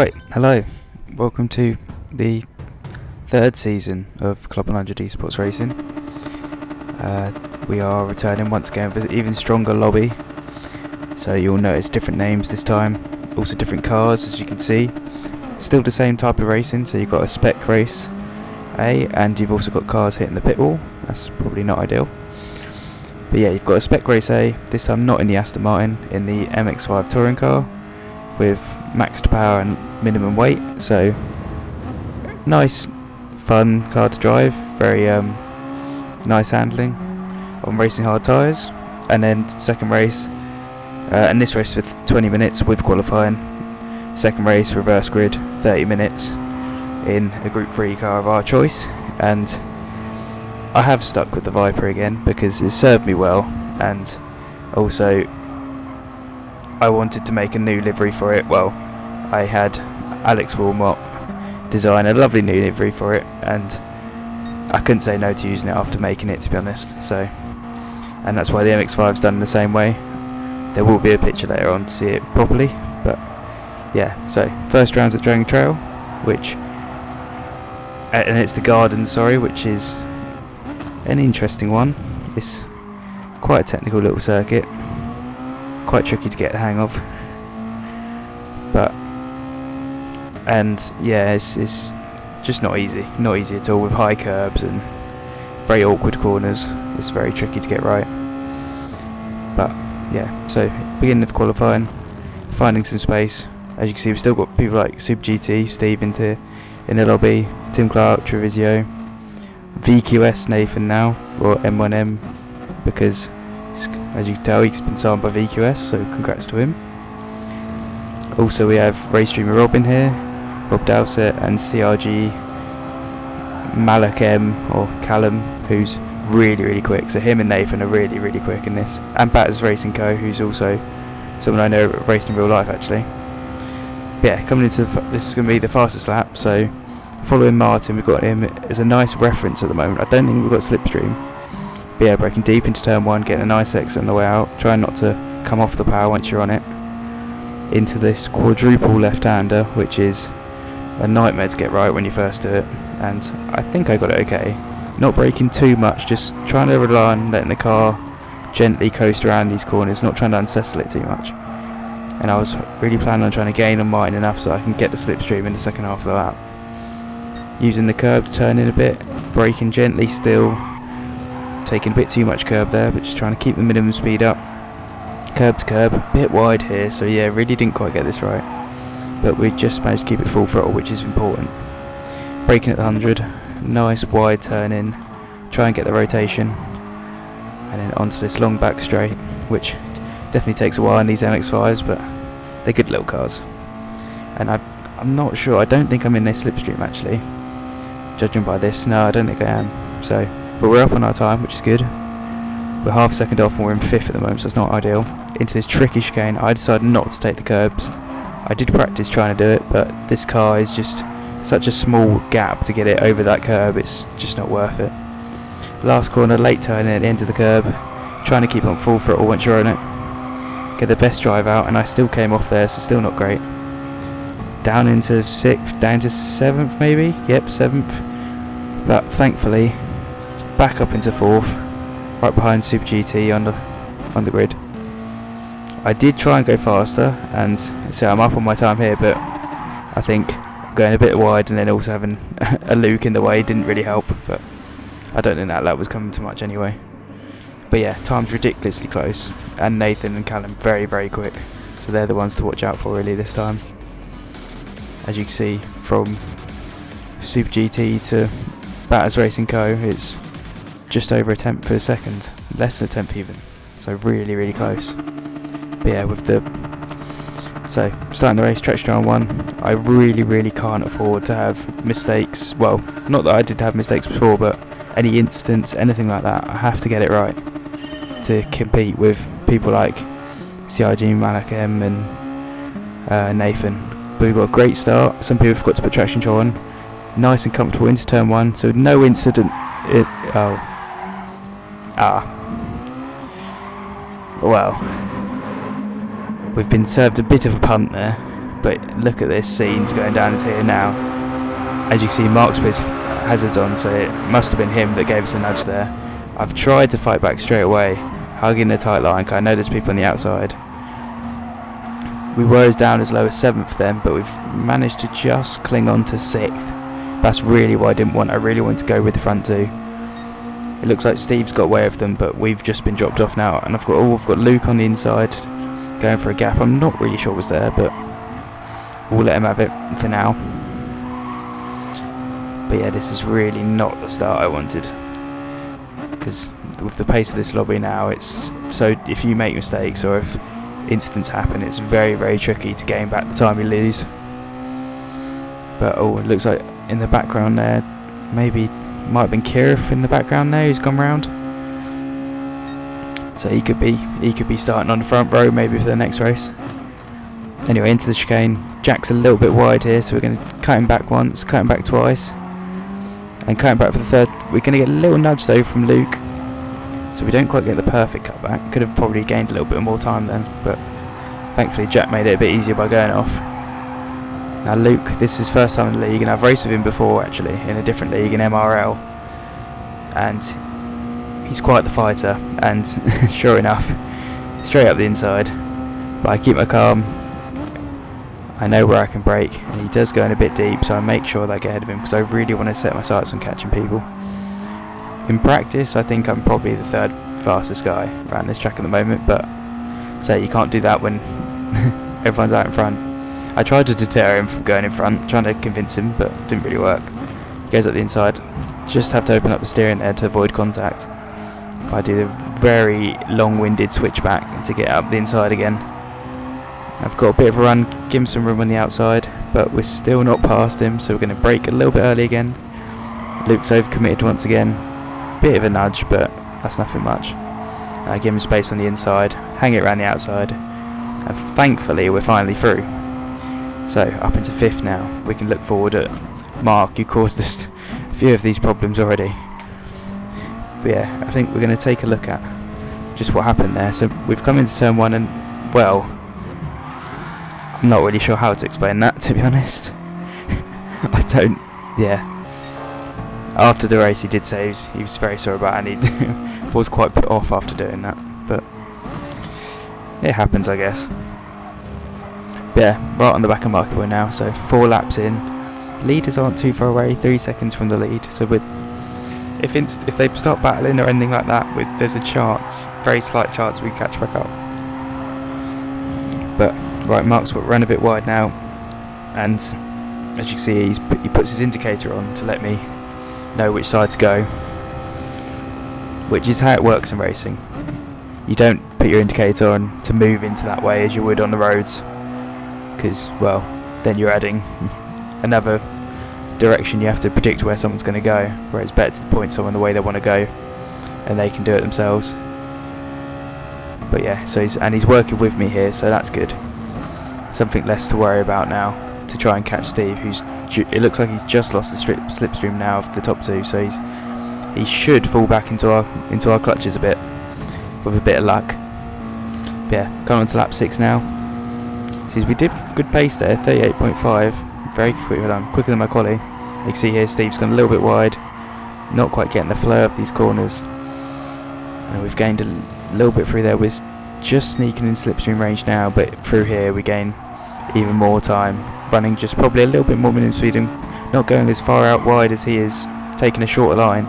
Right, hello, welcome to the third season of Club 100 Esports Racing. We are returning once again with an even stronger lobby, so you'll notice different names this time, also different cars as you can see. Still the same type of racing, so you've got a spec race A, and you've also got cars hitting the pit wall. That's probably not ideal. But yeah, you've got a spec race A, this time not in the Aston Martin, in the MX-5 touring car, with maxed power and minimum weight, so nice fun car to drive, very nice handling on racing hard tyres. And then second race, and this race for 20 minutes with qualifying. Second race reverse grid, 30 minutes in a group 3 car of our choice, and I have stuck with the Viper again because it served me well, and also I wanted to make a new livery for it. Well, I had Alex Wilmot design a lovely new livery for it, and I couldn't say no to using it after making it, to be honest. So, and that's why the MX-5's done in the same way. There will be a picture later on to see it properly, but yeah. So first round's at Dragon Trail, which, and it's the Garden, sorry, which is an interesting one. It's quite a technical little circuit, quite tricky to get the hang of, but yeah, it's just not easy at all, with high curbs and very awkward corners. It's very tricky to get right. But yeah, so beginning with qualifying, finding some space. As you can see, we've still got people like Super GT, Steve in the lobby, Tim Clark, Trevisio, VQS Nathan now, or M1M, because as you can tell, he's been signed by VQS, so congrats to him. Also we have race streamer Robin here, Rob Dowsett, and CRG Malak M, or Callum, who's really quick. So him and Nathan are really quick in this. And Batters Racing Co, who's also someone I know raced in real life actually. But yeah, coming into this is going to be the fastest lap, so following Martin, we've got him as a nice reference at the moment. I don't think we've got slipstream. But yeah, braking deep into turn 1, getting a nice exit on the way out, trying not to come off the power once you're on it, into this quadruple left-hander, which is a nightmare to get right when you first do it, and I think I got it okay. Not braking too much, just trying to rely on letting the car gently coast around these corners, not trying to unsettle it too much. And I was really planning on trying to gain on Martin enough so I can get the slipstream in the second half of the lap. Using the curb to turn in a bit, braking gently still, taking a bit too much curb there, but just trying to keep the minimum speed up. Curb to curb, a bit wide here, so yeah, really didn't quite get this right. But we just managed to keep it full throttle, which is important. Braking at the 100, nice wide turn in, try and get the rotation, and then onto this long back straight, which definitely takes a while in these MX-5s, but they're good little cars. And I'm not sure, I don't think I'm in their slipstream actually, judging by this. No, I don't think I am. So, but we're up on our time, which is good. We're half a second off and we're in 5th at the moment, so it's not ideal. Into this tricky chicane, I decided not to take the curbs. I did practice trying to do it, but this car is just such a small gap to get it over that curb, it's just not worth it. Last corner, late turn at the end of the curb, trying to keep on full throttle once you're on it. Get the best drive out, and I still came off there, so still not great. Down into 6th, down to 7th maybe? Yep, 7th. But thankfully, back up into 4th, right behind Super GT on the grid. I did try and go faster, and so I'm up on my time here, but I think going a bit wide and then also having a Luke in the way didn't really help, but I don't think that lap was coming too much anyway. But yeah, time's ridiculously close, and Nathan and Callum very quick, so they're the ones to watch out for really this time. As you can see, from Super GT to Batters Racing Co, it's just over a tenth per second, less than a tenth even, so really close. But yeah, so starting the race, track on 1, I really can't afford to have mistakes. Well, not that I did have mistakes before, but any incidents, anything like that, I have to get it right to compete with people like CRG, Malak M and Nathan. But we've got a great start. Some people forgot to put traction control on. Nice and comfortable into turn 1, so no incident. Well, we've been served a bit of a punt there, but look at this, scenes going down into here now. As you see, Mark's put his hazards on, so it must have been him that gave us a nudge there. I've tried to fight back straight away, hugging the tight line, because I know there's people on the outside. We were down as low as 7th then, but we've managed to just cling on to 6th. That's really what I didn't want. I really wanted to go with the front two. It looks like Steve's got away with them, but we've just been dropped off now, and I've got Luke on the inside going for a gap. I'm not really sure what's there, but we'll let him have it for now. But yeah, this is really not the start I wanted, because with the pace of this lobby now, it's so if you make mistakes or if incidents happen, it's very, very tricky to gain back the time you lose. But oh, it looks like in the background there, maybe might have been Kirif in the background there who's gone round. So he could be starting on the front row maybe for the next race. Anyway, into the chicane. Jack's a little bit wide here, so we're going to cut him back once, cut him back twice, and cut him back for the third. We're going to get a little nudge though from Luke, so we don't quite get the perfect cutback. Could have probably gained a little bit more time then, but thankfully Jack made it a bit easier by going off. Now Luke, this is his first time in the league, and I've raced with him before actually in a different league in MRL, and he's quite the fighter, and sure enough, straight up the inside. But I keep my calm, I know where I can brake, and he does go in a bit deep, so I make sure that I get ahead of him, because I really want to set my sights on catching people. In practice, I think I'm probably the 3rd fastest guy around this track at the moment, but so you can't do that when everyone's out in front. I tried to deter him from going in front, trying to convince him, but it didn't really work. Goes up the inside. Just have to open up the steering there to avoid contact. But I do the very long-winded switchback to get up the inside again. I've got a bit of a run, give him some room on the outside, but we're still not past him, so we're going to brake a little bit early again. Luke's overcommitted once again. Bit of a nudge, but that's nothing much. I give him space on the inside, hang it around the outside, and thankfully we're finally through. So up into 5th now. We can look forward at Mark, who caused us a few of these problems already. But yeah, I think we're going to take a look at just what happened there. So we've come into turn 1, and well, I'm not really sure how to explain that, to be honest. Yeah. After the race he did say he was very sorry about it, and he was quite put off after doing that, but it happens, I guess. But yeah, right on the back of Marky Boy now, so 4 laps in. Leaders aren't too far away, 3 seconds from the lead, so if they start battling or anything like that, there's a chance, very slight chance we catch back up. But right, Mark's run a bit wide now, and as you can see, he puts his indicator on to let me know which side to go, which is how it works in racing. You don't put your indicator on to move into that way as you would on the roads, because, well, then you're adding another direction. You have to predict where someone's going to go, where it's better to point someone the way they want to go, and they can do it themselves. But yeah, so he's working with me here, so that's good. Something less to worry about now, to try and catch Steve, it looks like he's just lost the slipstream now of the top 2, so he should fall back into our clutches a bit with a bit of luck. But yeah, going on to lap 6 now. See, we did good pace there, 38.5, very quickly done, quicker than my quali. You can see here Steve's gone a little bit wide, not quite getting the flow of these corners, and we've gained a little bit through there. We're just sneaking in slipstream range now, but through here we gain even more time, running just probably a little bit more minimum speed and not going as far out wide as he is, taking a shorter line.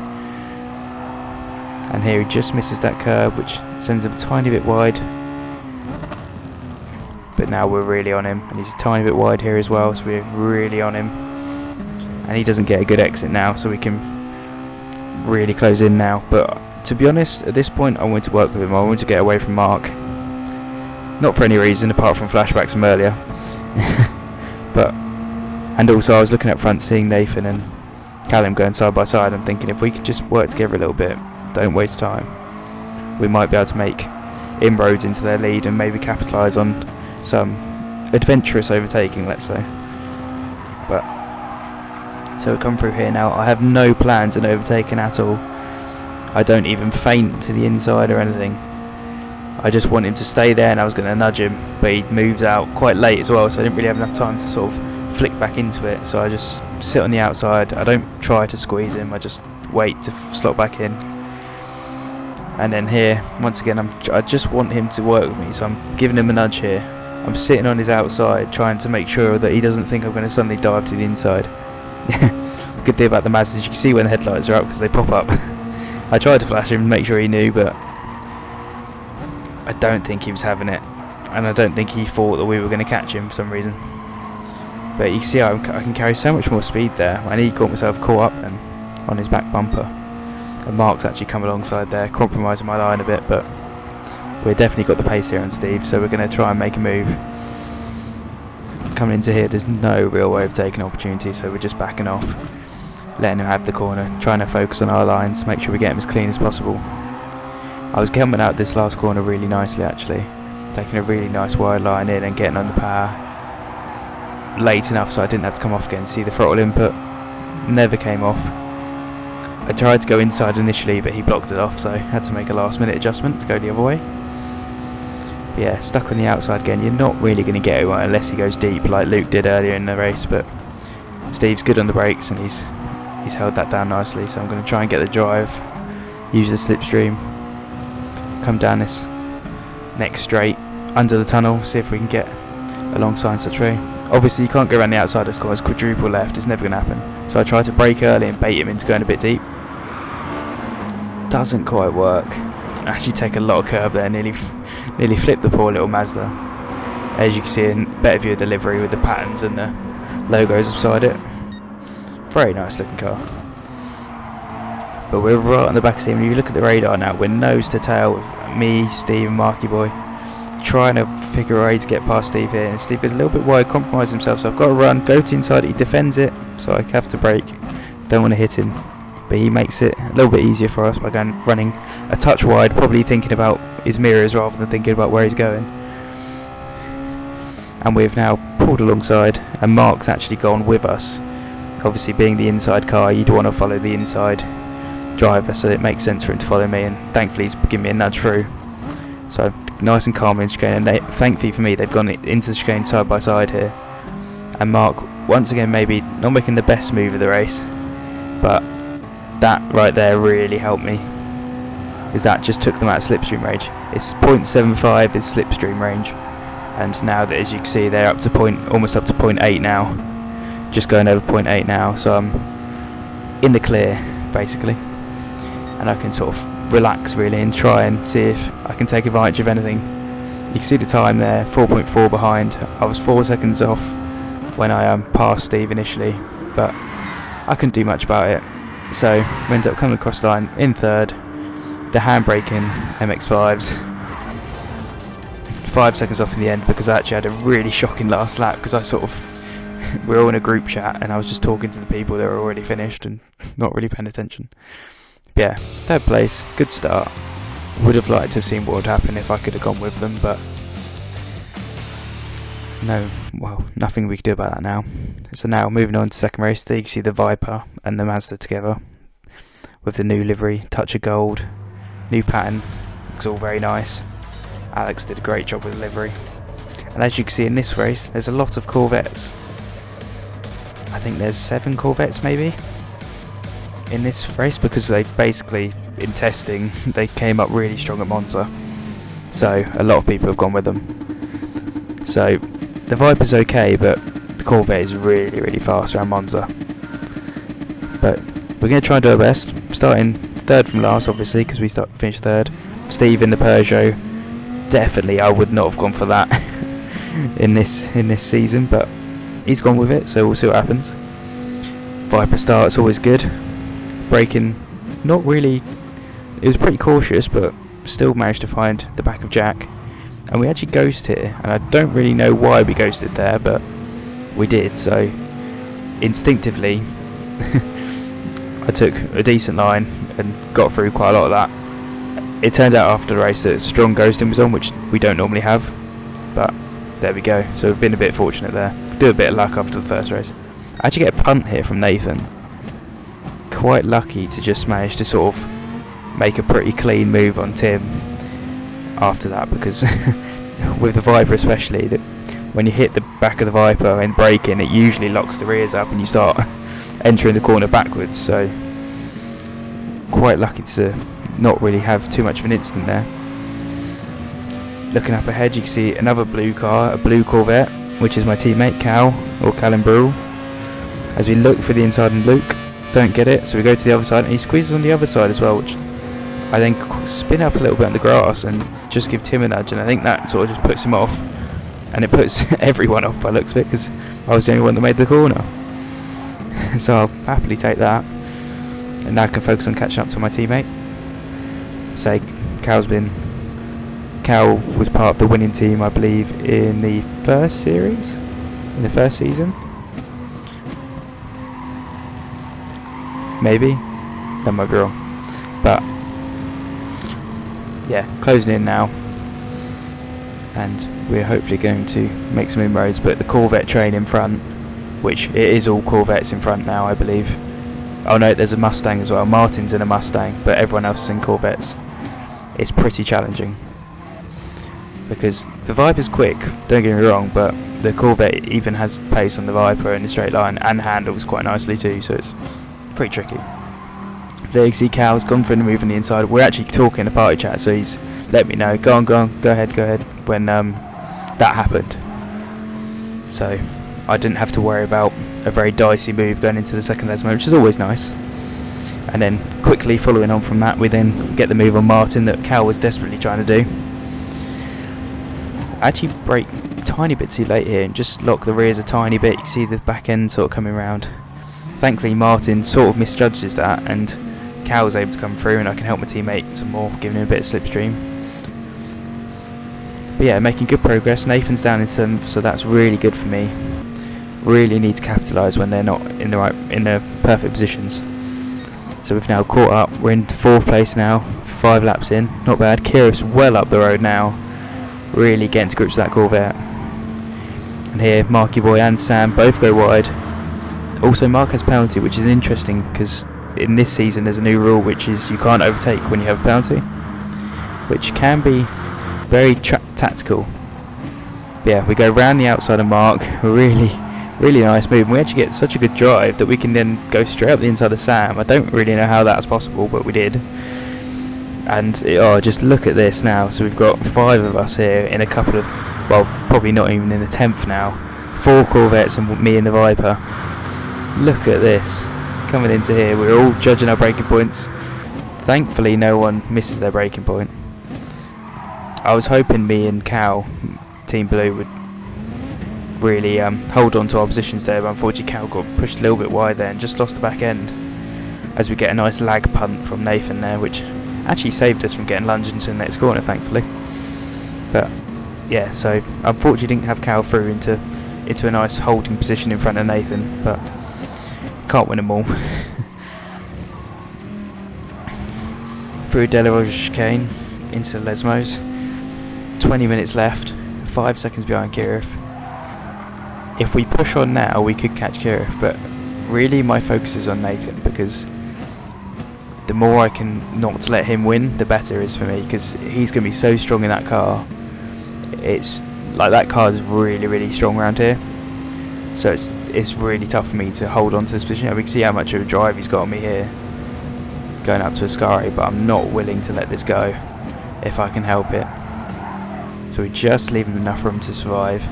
And here he just misses that curb, which sends him a tiny bit wide. But now we're really on him, and he's a tiny bit wide here as well, so we're really on him. And he doesn't get a good exit now, so we can really close in now. But to be honest, at this point I wanted to work with him. I wanted to get away from Mark. Not for any reason apart from flashbacks from earlier. And also I was looking up front, seeing Nathan and Callum going side by side. I'm thinking if we could just work together a little bit, don't waste time, we might be able to make inroads into their lead and maybe capitalise on some adventurous overtaking, let's say. But so we come through here now. I have no plans in overtaking at all. I don't even feint to the inside or anything. I just want him to stay there, and I was going to nudge him, but he moves out quite late as well, so I didn't really have enough time to sort of flick back into it. So I just sit on the outside. I don't try to squeeze him, I just wait to slot back in. And then here, once again, I just want him to work with me, so I'm giving him a nudge here. I'm sitting on his outside, trying to make sure that he doesn't think I'm going to suddenly dive to the inside. Good thing about the Mazdas, you can see when the headlights are up because they pop up. I tried to flash him and make sure he knew, but I don't think he was having it, and I don't think he thought that we were going to catch him for some reason. But you can see I can carry so much more speed there, and he got myself caught up and on his back bumper. And Mark's actually come alongside there, compromising my line a bit, but we've definitely got the pace here on Steve, so we're going to try and make a move. Coming into here, there's no real way of taking opportunity, so we're just backing off, letting him have the corner, trying to focus on our lines, make sure we get him as clean as possible. I was coming out this last corner really nicely actually, taking a really nice wide line in and getting on the power late enough so I didn't have to come off again. See the throttle input never came off. I tried to go inside initially, but he blocked it off, so I had to make a last minute adjustment to go the other way. But yeah, stuck on the outside again. You're not really going to get it unless he goes deep like Luke did earlier in the race, but Steve's good on the brakes and he's held that down nicely, so I'm going to try and get the drive, use the slipstream, come down this next straight under the tunnel, see if we can get alongside such a. Obviously you can't go around the outside of squad, it's quadruple left, it's never going to happen. So I tried to brake early and bait him into going a bit deep. Doesn't quite work. Actually take a lot of curb there, nearly flipped the poor little Mazda. As you can see, in better view of delivery with the patterns and the logos beside it. Very nice looking car. But we're right on the back of Steve. When you look at the radar now, we're nose to tail with me, Steve and Marky Boy, trying to figure a way to get past Steve here, and Steve is a little bit wide, compromised himself, so I've got to run, go to inside, he defends it, so I have to brake. Don't want to hit him, but he makes it a little bit easier for us by running a touch wide, probably thinking about his mirrors rather than thinking about where he's going. And we've now pulled alongside, and Mark's actually gone with us. Obviously being the inside car, you'd want to follow the inside driver, so it makes sense for him to follow me, and thankfully he's given me a nudge through. So I've nice and calm in the chicane, and thankfully for me they've gone into the chicane side by side here. And Mark, once again, maybe not making the best move of the race, but that right there really helped me, because that just took them out of slipstream range. It's 0.75 is slipstream range, and now that, as you can see, they're up to almost up to 0.8 now, just going over 0.8 now, so I'm in the clear basically, and I can sort of relax really and try and see if I can take advantage of anything. You can see the time there, 4.4 behind. I was 4 seconds off when I passed Steve initially, but I couldn't do much about it, so we ended up coming across the line in third. The handbraking MX-5s, 5 seconds off in the end, because I actually had a really shocking last lap, because I sort of we were all in a group chat and I was just talking to the people that were already finished and not really paying attention. Yeah, third place, good start. Would have liked to have seen what would happen if I could have gone with them, but no, well, nothing we could do about that now. So now moving on to second race, there you can see the Viper and the Mazda together with the new livery, touch of gold, new pattern, looks all very nice. Alex did a great job with the livery. And as you can see in this race, there's a lot of Corvettes. I think there's 7 Corvettes maybe in this race, because they basically, in testing, they came up really strong at Monza, so a lot of people have gone with them. So the Viper's okay, but the Corvette is really fast around Monza. But we're going to try and do our best, starting third from last obviously, because we finished third. Steve in the Peugeot, definitely I would not have gone for that in this season, but he's gone with it, so we'll see what happens. Viper start's always good. Braking, not really, it was pretty cautious, but still managed to find the back of Jack, and we actually ghosted here, and I don't really know why we ghosted there, but we did. So instinctively I took a decent line and got through quite a lot of that. It turned out after the race that strong ghosting was on, which we don't normally have, but there we go. So we've been a bit fortunate there. Do a bit of luck after the first race. I actually get a punt here from Nathan. Quite lucky to just manage to sort of make a pretty clean move on Tim. after that, because with the Viper especially, that when you hit the back of the Viper and braking, it usually locks the rears up and you start entering the corner backwards. So quite lucky to not really have too much of an incident there. Looking up ahead, you can see another blue car, a blue Corvette, which is my teammate Cal, or Callum Brule. As we look for the inside and Luke, don't get it, so we go to the other side, and he squeezes on the other side as well, which I then spin up a little bit on the grass and just give Tim a nudge, and I think that sort of just puts him off, and it puts everyone off by the looks of it, because I was the only one that made the corner. So I'll happily take that, and now I can focus on catching up to my teammate. So Cal was part of the winning team, I believe, in the first series, in the first season. Maybe, that might be wrong, but yeah, closing in now, and we're hopefully going to make some inroads. But the Corvette train in front, which it is all Corvettes in front now, I believe. Oh no, there's a Mustang as well. Martin's in a Mustang, but everyone else is in Corvettes. It's pretty challenging, because the Viper's quick, don't get me wrong, but the Corvette even has pace on the Viper in a straight line, and handles quite nicely too, so it's pretty tricky. There you can see Cal's gone for the move on the inside. We're actually talking in a party chat, so he's let me know, go on, go ahead, when that happened. So I didn't have to worry about a very dicey move going into the second lesmo, which is always nice. And then quickly following on from that, we then get the move on Martin that Cal was desperately trying to do. Actually brake a tiny bit too late here and just lock the rears a tiny bit. You can see the back end sort of coming around. Thankfully Martin sort of misjudges that, and Cal was able to come through, and I can help my teammate some more, giving him a bit of slipstream. But yeah, making good progress. Nathan's down in 7th, so that's really good for me. Really need to capitalise when they're not in the perfect positions. So we've now caught up. We're in 4th place now, 5 laps in. Not bad. Kirif's well up the road now, really getting to grips with that Corvette. And here, Marky Boy and Sam both go wide. Also, Mark has penalty, which is interesting because in this season there's a new rule which is you can't overtake when you have a penalty, which can be very tactical. But yeah, we go round the outside of Mark. Really nice move. We actually get such a good drive that we can then go straight up the inside of Sam. I don't really know how that's possible, but we did. And just look at this now. So we've got 5 of us here in a couple of, well, probably not even in a 10th now. 4 Corvettes and me in the Viper. Look at this. Coming into here, we're all judging our braking points. Thankfully no one misses their braking point. I was hoping me and Cal, Team Blue, would really hold on to our positions there, but unfortunately Cal got pushed a little bit wide there and just lost the back end, as we get a nice lag punt from Nathan there, which actually saved us from getting lunged into the next corner, thankfully. But yeah, so unfortunately didn't have Cal through into a nice holding position in front of Nathan, but can't win them all. Through Delaroche chicane into the Lesmos. 20 minutes left, 5 seconds behind Kirif. If we push on now, we could catch Kirif, but really my focus is on Nathan, because the more I can not let him win, the better it is for me, because he's going to be so strong in that car. It's like that car is really strong around here, so it's really tough for me to hold on to this position. We can see how much of a drive he's got on me here, going up to Ascari, but I'm not willing to let this go if I can help it. So we just leave him enough room to survive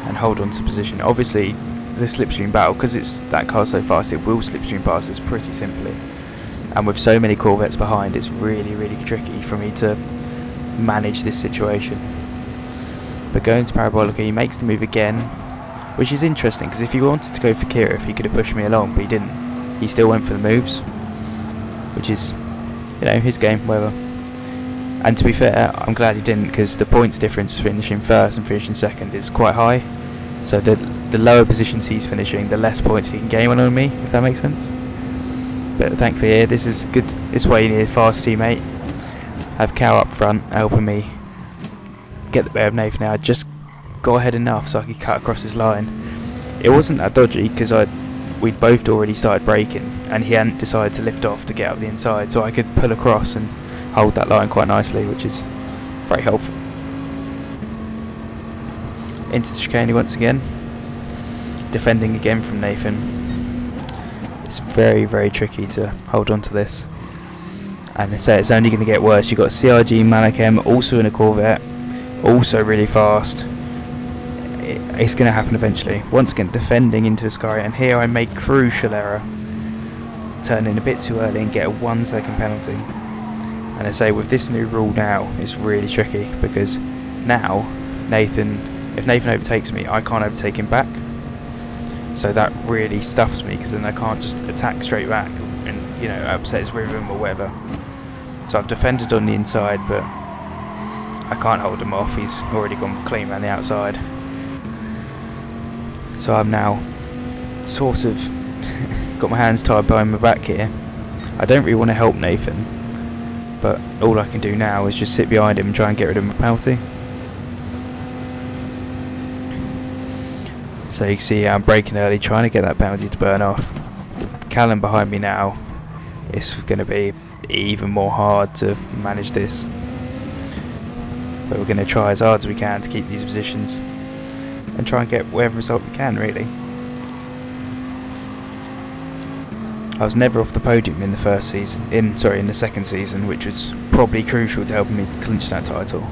and hold on to position. Obviously the slipstream battle, because it's that car so fast, it will slipstream past us pretty simply, and with so many Corvettes behind, it's really tricky for me to manage this situation. But going to Parabolica, he makes the move again, which is interesting, because if he wanted to go for Kirif, he could have pushed me along, but he didn't. He still went for the moves, which is, his game, whatever. And to be fair, I'm glad he didn't, because the points difference finishing first and finishing second is quite high. So the lower positions he's finishing, the less points he can gain on me, if that makes sense. But thankfully here, this is good. This way you need a fast teammate. Have Cal up front helping me get the better of Nathan. Now I just got ahead enough so I could cut across his line. It wasn't that dodgy, because we'd both already started braking and he hadn't decided to lift off to get up the inside, so I could pull across and hold that line quite nicely, which is very helpful. Into the chicane once again, defending again from Nathan. It's very, very tricky to hold on to this, and I say it's only going to get worse. You've got CRG Malakem also in a Corvette, also really fast. It's going to happen eventually. Once again, defending into a Sky, and here I make crucial error, turning a bit too early and get a 1 second penalty. And I say with this new rule now, it's really tricky, because now if Nathan overtakes me, I can't overtake him back. So that really stuffs me, because then I can't just attack straight back and, you know, upset his rhythm or whatever. So I've defended on the inside, but I can't hold him off. He's already gone clean around the outside. So I'm now sort of got my hands tied behind my back here. I don't really want to help Nathan, but all I can do now is just sit behind him and try and get rid of my penalty. So you can see I'm braking early, trying to get that penalty to burn off. With Callum behind me now, it's going to be even more hard to manage this. But we're going to try as hard as we can to keep these positions and try and get whatever result we can, really. I was never off the podium in the in the second season, which was probably crucial to helping me to clinch that title.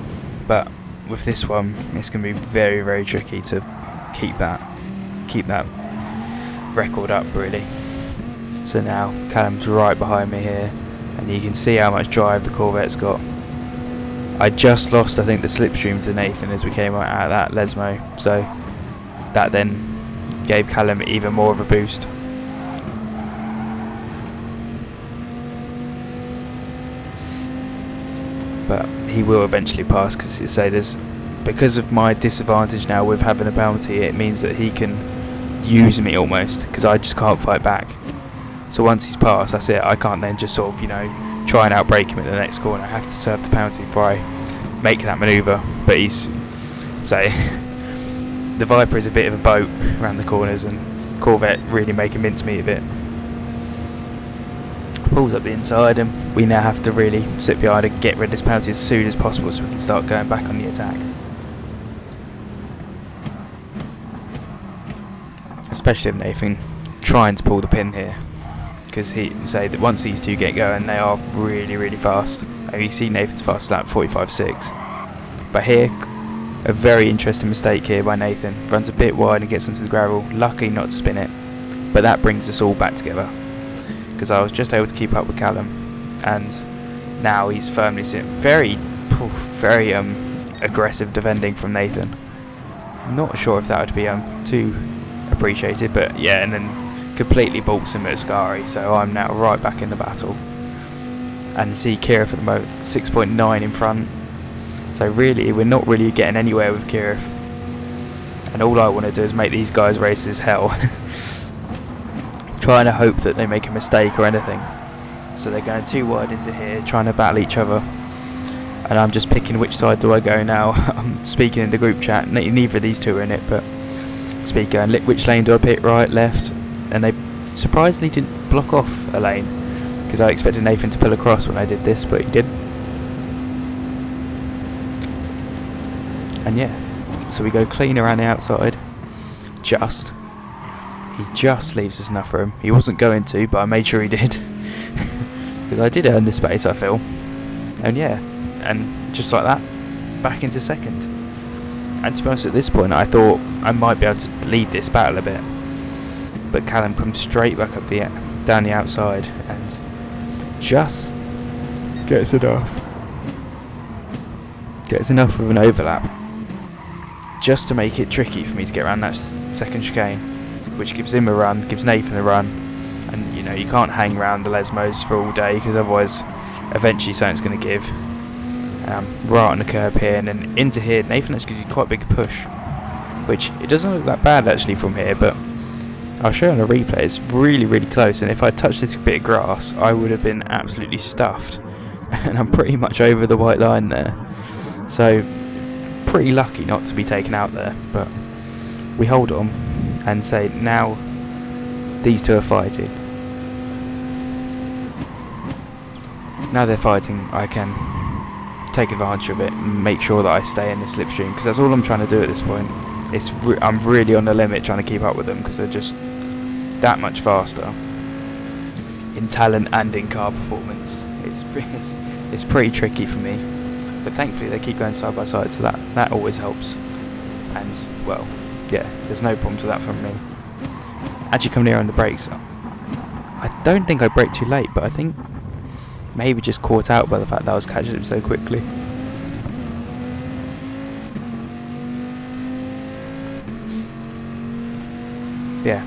But with this one, it's going to be very, very tricky to keep that record up, really. So now Callum's right behind me here, and you can see how much drive the Corvette's got. I just lost, I think, the slipstream to Nathan as we came out of that Lesmo, so that then gave Callum even more of a boost. But he will eventually pass, because of my disadvantage now with having a penalty, it means that he can use me almost, because I just can't fight back. So once he's passed, that's it. I can't then just sort of, you know, try and outbrake him at the next corner. I have to serve the penalty before I make that manoeuvre. But he's, say, the Viper is a bit of a boat around the corners, and Corvette really make a mincemeat of it. Pulls up the inside, and we now have to really sit behind and get rid of this penalty as soon as possible so we can start going back on the attack. Especially if Nathan trying to pull the pin here, because he say that once these two get going, they are really, really fast. And you see Nathan's fast lap 45.6. But here, a very interesting mistake here by Nathan. Runs a bit wide and gets onto the gravel. Lucky not to spin it, but that brings us all back together, because I was just able to keep up with Callum, and now he's firmly sitting. Very aggressive defending from Nathan. Not sure if that would be too appreciated, but yeah, and then completely bolts him at Ascari, so I'm now right back in the battle. And you see Kirif at the moment 6.9 in front, so really we're not really getting anywhere with Kirif, and all I want to do is make these guys races hell. Trying to hope that they make a mistake or anything. So they're going too wide into here, trying to battle each other, and I'm just picking which side do I go now. I'm speaking in the group chat, neither of these two are in it, but speak going, which lane do I pick, right, left? And they surprisingly didn't block off a lane, because I expected Nathan to pull across when I did this, but he didn't. And yeah, so we go clean around the outside. He just leaves us enough room. He wasn't going to, but I made sure he did, because I did earn the space, I feel. And yeah, and just like that, back into second. And to be honest, at this point I thought I might be able to lead this battle a bit, but Callum comes straight back up down the outside and just gets enough of an overlap just to make it tricky for me to get around that second chicane, which gives him a run, gives Nathan a run. And you know, you can't hang around the Lesmos for all day, because otherwise eventually something's going to give. Right on the curb here, and then into here. Nathan actually gives you quite a big push, which it doesn't look that bad actually from here, but I'll show you on a replay. It's really, really close, and if I touched this bit of grass, I would have been absolutely stuffed. And I'm pretty much over the white line there, so pretty lucky not to be taken out there. But we hold on and say now these two are fighting. now they're fighting, I can take advantage of it and make sure that I stay in the slipstream, because that's all I'm trying to do at this point. I'm really on the limit trying to keep up with them, because they're just that much faster in talent and in car performance. It's pretty tricky for me, but thankfully they keep going side by side, so that always helps. And well, yeah, there's no problems with that from me. Actually coming here on the brakes, I don't think I braked too late, but I think maybe just caught out by the fact that I was catching him so quickly. Yeah,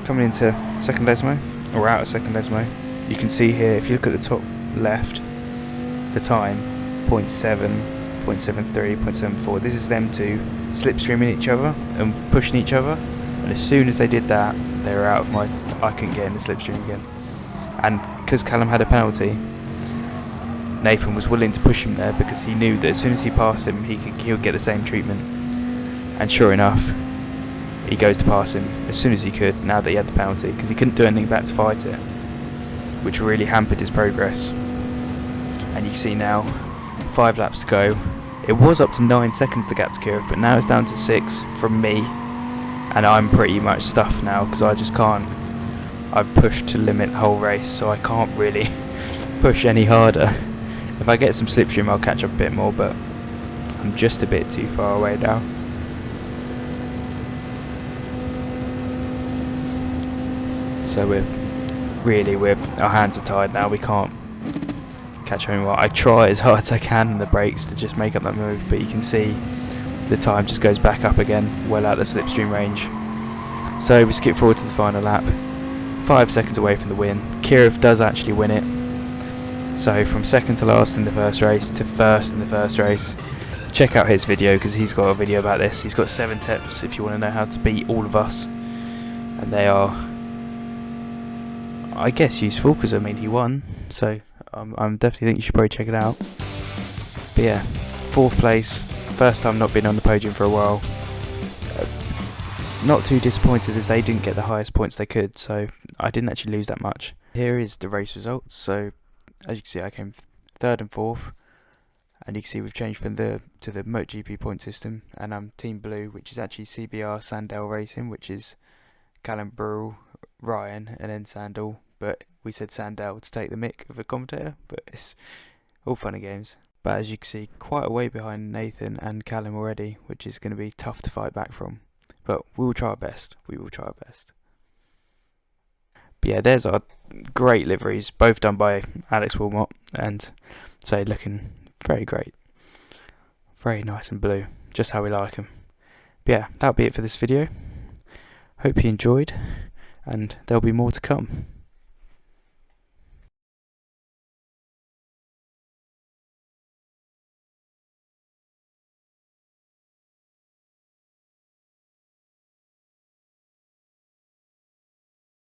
coming into second Desmo, or out of second Desmo, you can see here, if you look at the top left, the time 0.7, 0.73, 0.74. This is them two slipstreaming each other and pushing each other, and as soon as they did that, they were out of my, I couldn't get in the slipstream again. And because Callum had a penalty, Nathan was willing to push him there, because he knew that as soon as he passed him, he would get the same treatment. And sure enough, he goes to pass him as soon as he could, now that he had the penalty, because he couldn't do anything back to fight it, which really hampered his progress. And you see now, 5 laps to go. It was up to 9 seconds the gap to Kirov, but now it's down to 6 from me, and I'm pretty much stuffed now, because I just can't. I've pushed to limit the whole race, so I can't really push any harder. If I get some slipstream, I'll catch up a bit more, but I'm just a bit too far away now. So our hands are tied now. We can't catch home. Well, I try as hard as I can in the brakes to just make up that move, but you can see the time just goes back up again, well out of the slipstream range. So we skip forward to the final lap, 5 seconds away from the win. Kirov does actually win it. So from second to last in the first race to first in the first race. Check out his video, because he's got a video about this. He's got 7 tips if you want to know how to beat all of us, and they are, I guess, useful, because I mean he won, so I'm definitely think you should probably check it out. But yeah, 4th place, first time not been on the podium for a while. Not too disappointed as they didn't get the highest points they could, so I didn't actually lose that much. Here is the race results. So as you can see, I came 3rd and 4th, and you can see we've changed from to the MotoGP point system, and I'm Team Blue, which is actually CBR Sandell Racing, which is Callum Burrell, Ryan, and then Sandell. But we said Sandell to take the mick of a commentator, but it's all fun and games. But as you can see, quite a way behind Nathan and Callum already, which is going to be tough to fight back from. But we will try our best. We will try our best. But yeah, there's our great liveries, both done by Alex Wilmot, and so looking very great. Very nice and blue, just how we like them. But yeah, that'll be it for this video. Hope you enjoyed, and there'll be more to come.